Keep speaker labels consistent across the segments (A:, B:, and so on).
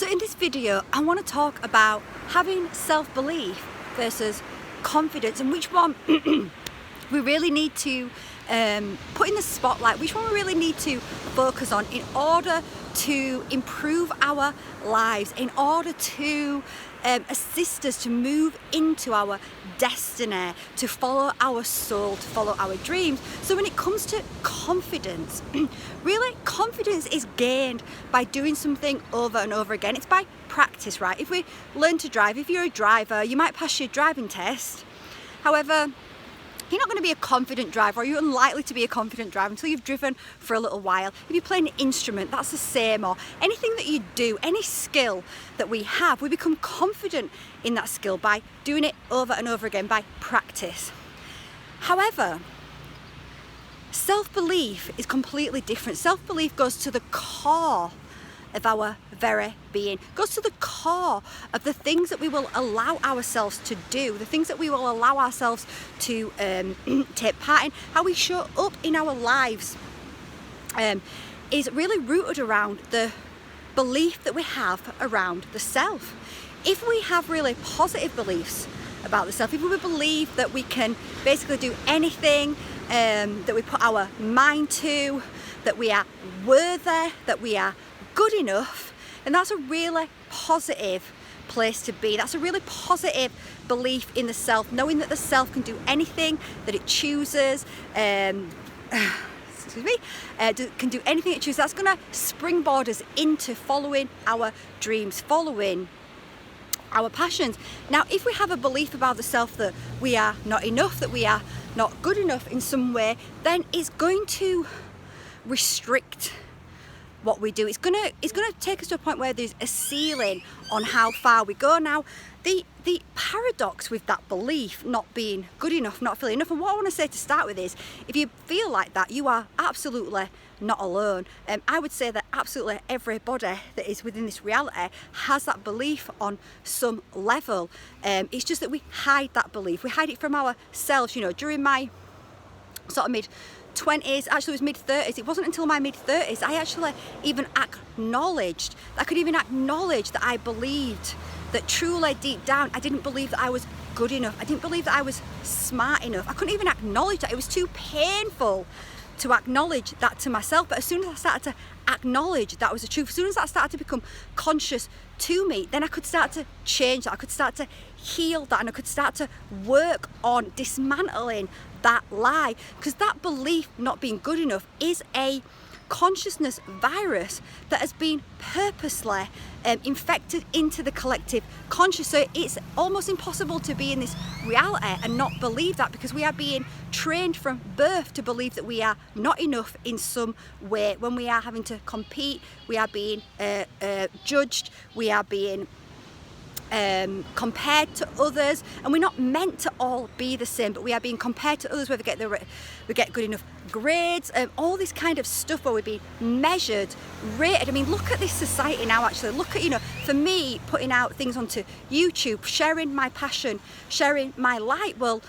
A: So in this video, I want to talk about having self-belief versus confidence, and which one we really need to put in the spotlight, which one we really need to focus on in order to improve our lives, in order to assist us to move into our destiny, to follow our soul, to follow our dreams. So when it comes to confidence, really confidence is gained by doing something over and over again. It's by practice, right? If we learn to drive, if you're a driver, you might pass your driving test. However, you're not going to be a confident driver, or you're unlikely to be a confident driver until you've driven for a little while. If you play an instrument, that's the same, or anything that you do, any skill that we have, we become confident in that skill by doing it over and over again, by practice. However, self-belief is completely different. Self-belief goes to the core of our very being, goes to the core of the things that we will allow ourselves to do, the things that we will allow ourselves to take part in, how we show up in our lives, is really rooted around the belief that we have around the self. If we have really positive beliefs about the self, if we believe that we can basically do anything that we put our mind to, that we are worthy, that we are good enough, and that's a really positive place to be. That's a really positive belief in the self, knowing that the self can do anything that it chooses, can do anything it chooses. That's going to springboard us into following our dreams, following our passions. Now, if we have a belief about the self that we are not enough, that we are not good enough in some way, then it's going to restrict what we do. It's gonna take us to a point where there's a ceiling on how far we go. Now, the paradox with that belief not being good enough, not feeling enough, and what I want to say to start with is, if you feel like that, you are absolutely not alone. I would say that absolutely everybody that is within this reality has that belief on some level. It's just that we hide that belief. We hide it from ourselves. You know, during my sort of mid-20s, actually it was mid-30s, it wasn't until my mid-30s I actually even acknowledged, I could even acknowledge that I believed that truly deep down I didn't believe that I was good enough. I didn't believe that I was smart enough. I couldn't even acknowledge that. It was too painful to acknowledge that to myself. But as soon as I started to acknowledge that was the truth, as soon as that started to become conscious to me, then I could start to change that. I could start to heal that, and I could start to work on dismantling that lie, because that belief not being good enough is a consciousness virus that has been purposely infected into the collective conscious. So it's almost impossible to be in this reality and not believe that, because we are being trained from birth to believe that we are not enough in some way. When we are having to compete, we are being judged, we are being compared to others, and we're not meant to all be the same, but we are being compared to others, whether we get good enough grades, all this kind of stuff where we're being measured, rated. I mean, look at this society now. Actually, look at, you know, for me, putting out things onto YouTube, sharing my passion, sharing my light. Well,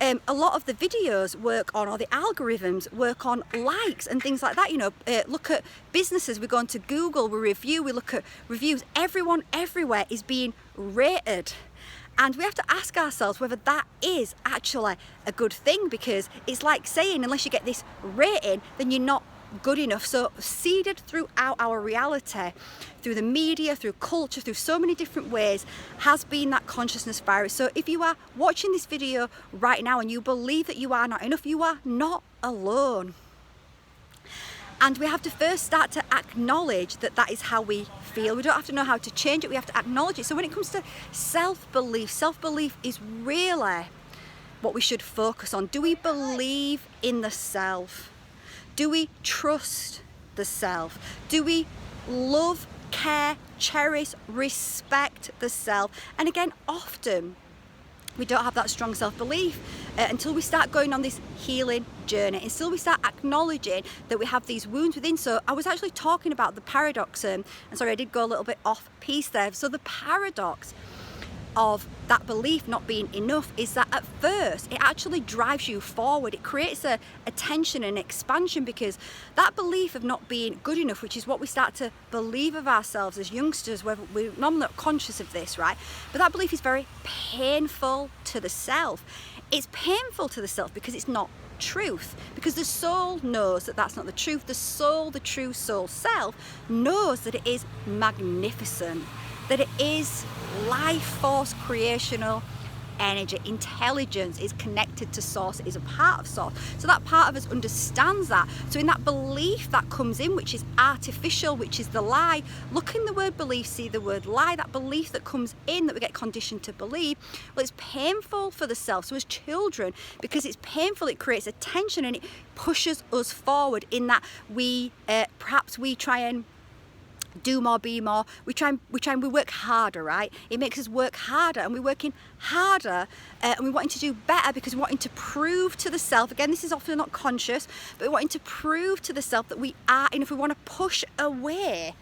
A: a lot of the videos work on, or the algorithms work on likes and things like that. You know, look at businesses. We go onto Google, we review, we look at reviews. Everyone everywhere is being rated, and we have to ask ourselves whether that is actually a good thing, because it's like saying, unless you get this rating, then you're not good enough. So seeded throughout our reality, through the media, through culture, through so many different ways, has been that consciousness virus. So if you are watching this video right now and you believe that you are not enough, you are not alone. And we have to first start to acknowledge that that is how we feel. We don't have to know how to change it, we have to acknowledge it. So when it comes to self-belief, self-belief is really what we should focus on. Do we believe in the self? Do we trust the self? Do we love, care, cherish, respect the self? And again, often we don't have that strong self-belief until we start going on this healing journey, until we start acknowledging that we have these wounds within. So I was actually talking about the paradox, and sorry, I did go a little bit off piece there. So the paradox of that belief not being enough is that at first it actually drives you forward. It creates a tension and expansion, because that belief of not being good enough, which is what we start to believe of ourselves as youngsters, where we're not conscious of this, right? But that belief is very painful to the self. It's painful to the self because it's not truth, because the soul knows that that's not the truth. The soul, the true soul self, knows that it is magnificent, that it is life force, creational energy, intelligence, is connected to source, it is a part of source. So that part of us understands that. So in that belief that comes in, which is artificial, which is the lie, look in the word belief, see the word lie, that belief that comes in that we get conditioned to believe, well, it's painful for the self. So as children, because it's painful, it creates a tension and it pushes us forward in that we perhaps we try and do more, be more. We work harder, right? It makes us work harder, and we're working harder and we're wanting to do better because we're wanting to prove to the self, again, this is often not conscious, but we're wanting to prove to the self that we are enough. We want to push away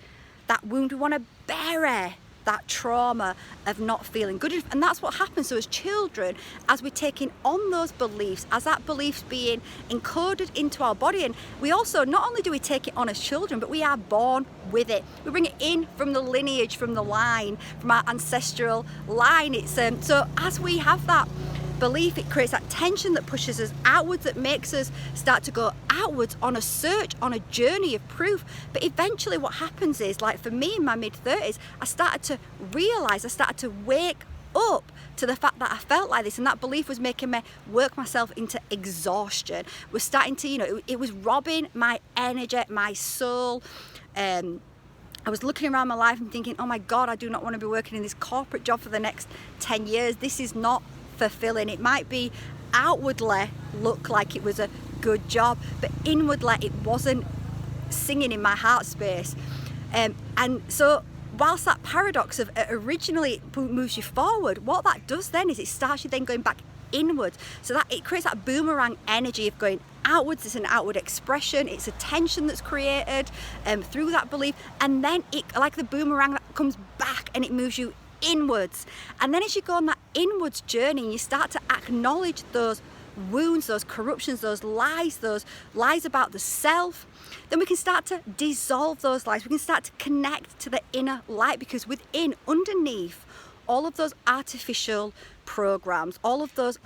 A: that wound, we want to bury that trauma of not feeling good enough. And that's what happens. So as children, as we're taking on those beliefs, as that belief's being encoded into our body, and we also, not only do we take it on as children, but we are born with it. We bring it in from the lineage, from the line, from our ancestral line. It's so as we have that belief, it creates that tension that pushes us outwards, that makes us start to go outwards on a search, on a journey of proof. But eventually what happens is, like for me in my mid-30s, I started to realise, I started to wake up to the fact that I felt like this, and that belief was making me work myself into exhaustion. Was starting to, it was robbing my energy, my soul. I was looking around my life and thinking, oh my God, I do not want to be working in this corporate job for the next 10 years. This is not fulfilling. It might be outwardly look like it was a good job, but inwardly it wasn't singing in my heart space. And so whilst that paradox of originally it moves you forward, what that does then is it starts you then going back inwards. So that it creates that boomerang energy of going outwards. It's an outward expression, it's a tension that's created through that belief, and then it, like the boomerang, that comes back and it moves you inwards. And then as you go on that inwards journey and you start to acknowledge those wounds, those corruptions, those lies about the self, then we can start to dissolve those lies. We can start to connect to the inner light, because within, underneath all of those artificial programs, all of those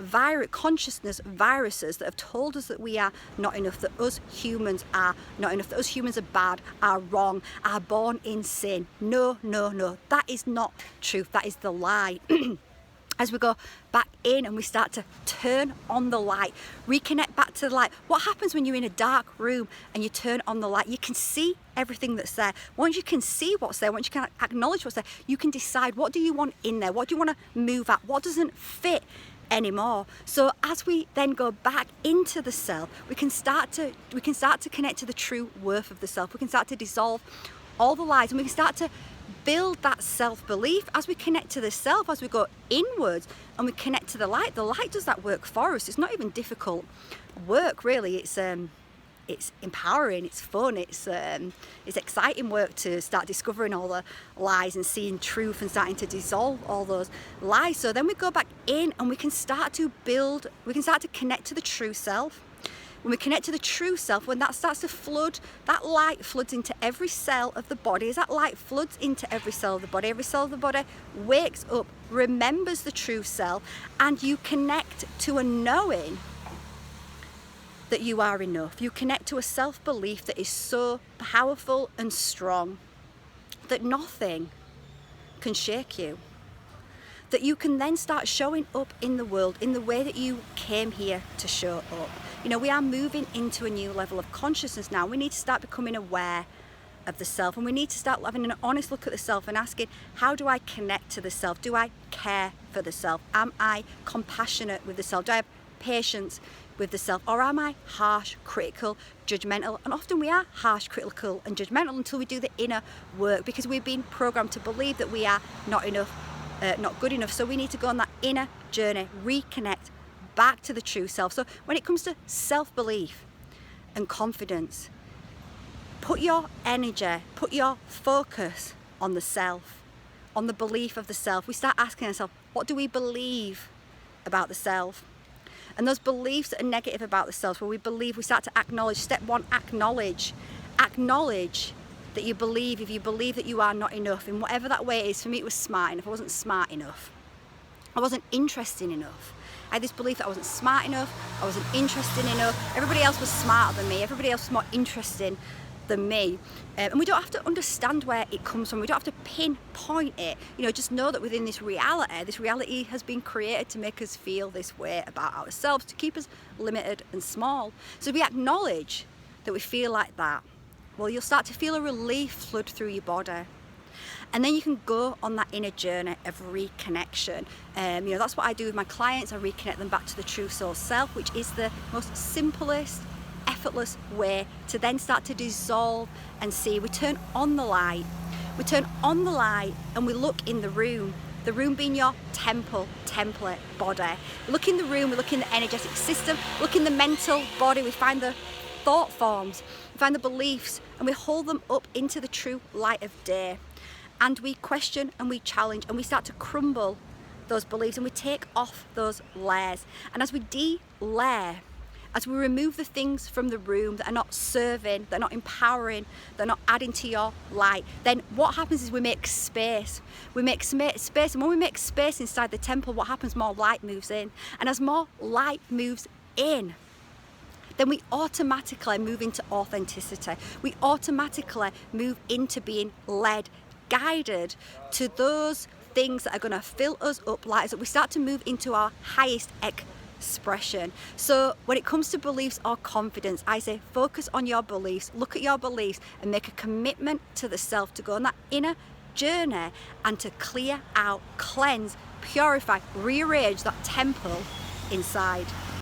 A: consciousness viruses that have told us that we are not enough, that us humans are not enough, that us humans are bad, are wrong, are born in sin. No, that is not truth. That is the lie. As we go back in and we start to turn on the light, reconnect back to the light. What happens when you're in a dark room and you turn on the light? You can see everything that's there. Once you can see what's there, once you can acknowledge what's there, you can decide, what do you want in there? What do you want to move at? What doesn't fit anymore? So as we then go back into the self, we can start to connect to the true worth of the self. We can start to dissolve all the lies, and we can start to build that self-belief. As we connect to the self, as we go inwards and we connect to the light does that work for us. It's not even difficult work, really. It's empowering, it's fun, it's exciting work to start discovering all the lies and seeing truth and starting to dissolve all those lies. So then we go back in and we can start to connect to the true self. When we connect to the true self, when that starts to flood, that light floods into every cell of the body. As that light floods into every cell of the body wakes up, remembers the true self, and you connect to a knowing that you are enough. You connect to a self-belief that is so powerful and strong that nothing can shake you. That you can then start showing up in the world in the way that you came here to show up. We are moving into a new level of consciousness now. We need to start becoming aware of the self, and we need to start having an honest look at the self and asking, how do I connect to the self? Do I care for the self? Am I compassionate with the self? Do I have patience with the self? Or am I harsh, critical, judgmental? And often we are harsh, critical and judgmental until we do the inner work, because we've been programmed to believe that we are not enough, not good enough. So we need to go on that inner journey, reconnect back to the true self. So when it comes to self-belief and confidence, put your energy, put your focus on the self. on the belief of the self. We start asking ourselves, what do we believe about the self? And those beliefs that are negative about the self, where we start to acknowledge. Step one, acknowledge. Acknowledge that you believe, if you believe that you are not enough, in whatever that way is. For me, it was smart enough. I wasn't smart enough. I wasn't interesting enough. I had this belief that I wasn't smart enough, I wasn't interesting enough. Everybody else was smarter than me. Everybody else was more interesting than me. And we don't have to understand where it comes from. We don't have to pinpoint it. You know, just know that within this reality has been created to make us feel this way about ourselves, to keep us limited and small. So we acknowledge that we feel like that. Well, you'll start to feel a relief flood through your body. And then you can go on that inner journey of reconnection. You know, that's what I do with my clients. I reconnect them back to the true soul self, which is the most simplest, effortless way to then start to dissolve and see. We turn on the light. We turn on the light and we look in the room being your template body. We look in the room, we look in the energetic system, look in the mental body, we find the thought forms, we find the beliefs, and we hold them up into the true light of day. And we question and we challenge and we start to crumble those beliefs and we take off those layers. And as we de-layer, as we remove the things from the room that are not serving, that are not empowering, that are not adding to your light, then what happens is we make space. We make space, and when we make space inside the temple, what happens? More light moves in. And as more light moves in, then we automatically move into authenticity. We automatically move into being led, guided to those things that are going to fill us up, light us up. We start to move into our highest expression. So when it comes to beliefs or confidence, I say focus on your beliefs, look at your beliefs and make a commitment to the self to go on that inner journey and to clear out, cleanse, purify, rearrange that temple inside.